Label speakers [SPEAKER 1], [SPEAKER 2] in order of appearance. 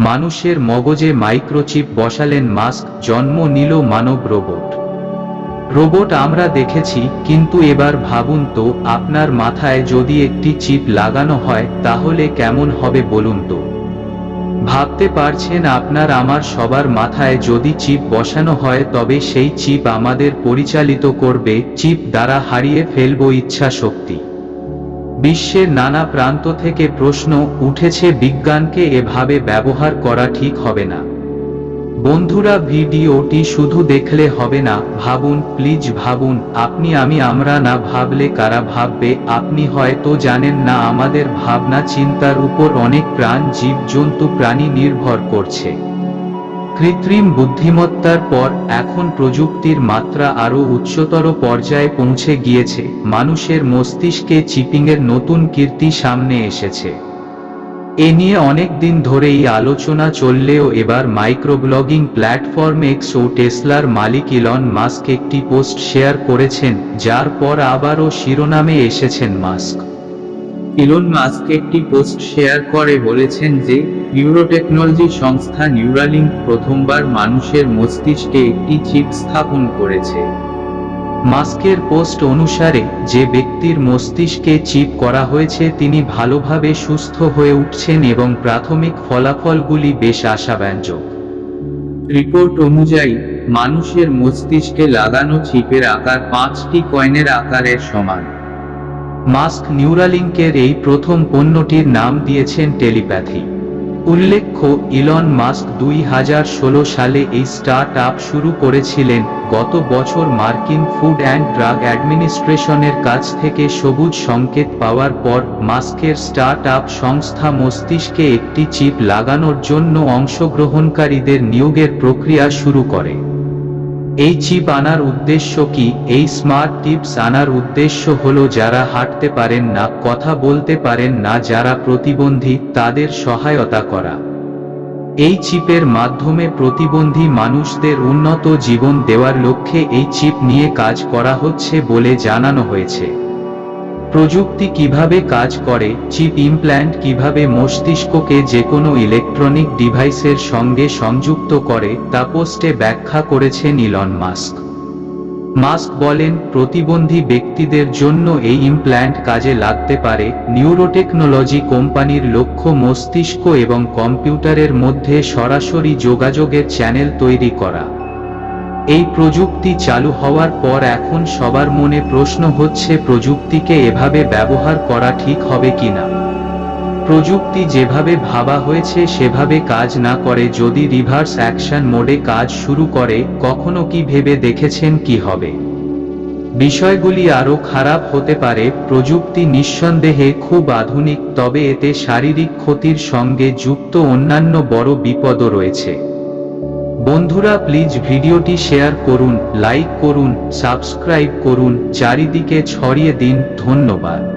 [SPEAKER 1] মানুষের মগজে microchip বসালেন mask, জন্ম নিল মানব রোবট। রোবট আমরা দেখেছি, কিন্তু এবার ভাবুন তো, আপনার মাথায় যদি একটি চিপ লাগানো হয় তাহলে কেমন হবে বলুন তো। ভাবতে পারছেন, আপনার আমার সবার মাথায় যদি চিপ বসানো হয় তবে সেই চিপ আমাদের পরিচালিত করবে, চিপ দ্বারা হারিয়ে ফেলব ইচ্ছা শক্তি। বিশ্বের নানা প্রান্ত থেকে প্রশ্ন উঠেছে, বিজ্ঞানকে এভাবে ব্যবহার করা ঠিক হবে না। বন্ধুরা, ভিডিওটি শুধু দেখলে হবে না, ভাবুন, প্লিজ ভাবুন। আপনি, আমি, আমরা না ভাবলে কারা ভাববে? আপনি হয়তো জানেন না, আমাদের ভাবনা চিন্তার উপর অনেক প্রাণ, জীবজন্তু, প্রাণী নির্ভর করছে। কৃত্রিম বুদ্ধিমত্তার পর এখন প্রযুক্তির মাত্রা আরও উচ্চতর পর্যায়ে পৌঁছে গিয়েছে। মানুষের মস্তিষ্কে চিপিংয়ের নতুন কীর্তি সামনে এসেছে। এ নিয়ে অনেক দিন ধরেই আলোচনা চললেও এবার মাইক্রোব্লগিং প্ল্যাটফর্ম এক্স ও টেসলার মালিক ইলন মাস্ক একটি পোস্ট শেয়ার করেছেন, যার পর আবারও শিরোনামে এসেছেন মাস্ক। ইলন মাস্ক একটি পোস্ট শেয়ার করে বলেছেন যে, নিউরোটেকনোলজি সংস্থা নিউরালিঙ্ক প্রথমবার মানুষের মস্তিষ্কে একটি চিপ স্থাপন করেছে। মাস্কের পোস্ট অনুসারে, যে ব্যক্তির মস্তিষ্কে চিপ করা হয়েছে তিনি ভালোভাবে সুস্থ হয়ে উঠছেন এবং প্রাথমিক ফলাফলগুলি বেশ আশাব্যঞ্জক। রিপোর্ট অনুযায়ী, মানুষের মস্তিষ্কে লাগানো চিপের আকার 5টি কয়েনের আকারের সমান। মাস্ক নিউরালিঙ্কের এই প্রথম পণ্যটির নাম দিয়েছেন টেলিপ্যাথি। উল্লেখ্য, ইলন মাস্ক 2016 সালে এই স্টার্ট আপ শুরু করেছিলেন। গত বছর মার্কিন ফুড অ্যান্ড ড্রাগ অ্যাডমিনিস্ট্রেশনের কাছ থেকে সবুজ সংকেত পাওয়ার পর মাস্কের স্টার্ট আপ সংস্থা মস্তিষ্কে একটি চিপ লাগানোর জন্য অংশগ্রহণকারীদের নিয়োগের প্রক্রিয়া শুরু করে। এই চিপ আনার উদ্দেশ্য কি? এই স্মার্ট টিপস আনার উদ্দেশ্য হলো যারা হাঁটতে পারেন না, কথা বলতে পারেন না, যারা প্রতিবন্ধী, তাদের সহায়তা করা। এই চিপের মাধ্যমে প্রতিবন্ধী মানুষদের উন্নত জীবন দেওয়ার লক্ষ্যে এই চিপ নিয়ে কাজ করা হচ্ছে বলে জানানো হয়েছে। প্রযুক্তি কিভাবে কাজ করে, চিপ ইমপ্ল্যান্ট কিভাবে মস্তিষ্ককে যেকোনো ইলেকট্রনিক ডিভাইসের সঙ্গে সংযুক্ত করে, তা পোস্টে ব্যাখ্যা করেছেন ইলন মাস্ক। মাস্ক বলেন, প্রতিবন্ধী ব্যক্তিদের জন্য এই ইমপ্ল্যান্ট কাজে লাগতে পারে। নিউরোটেকনোলজি কোম্পানির লক্ষ্য মস্তিষ্ক এবং কম্পিউটারের মধ্যে সরাসরি যোগাযোগের চ্যানেল তৈরি করা। এই প্রযুক্তি চালু হওয়ার পর এখন সবার মনে প্রশ্ন হচ্ছে, প্রযুক্তিকে এভাবে ব্যবহার করা ঠিক হবে কিনা। প্রযুক্তি যেভাবে ভাবা হয়েছে সেভাবে কাজ না করে যদি রিভার্স অ্যাকশন মোডে কাজ শুরু করে, কখনো কি ভেবে দেখেছেন কি হবে? বিষয়গুলি আরও খারাপ হতে পারে। প্রযুক্তি নিঃসন্দেহে খুব আধুনিক, তবে এতে শারীরিক ক্ষতির সঙ্গে যুক্ত অন্যান্য বড় বিপদও রয়েছে। বন্ধুরা, প্লিজ ভিডিওটি শেয়ার করুন, লাইক করুন, সাবস্ক্রাইব করুন, চারিদিকে ছড়িয়ে দিন। ধন্যবাদ।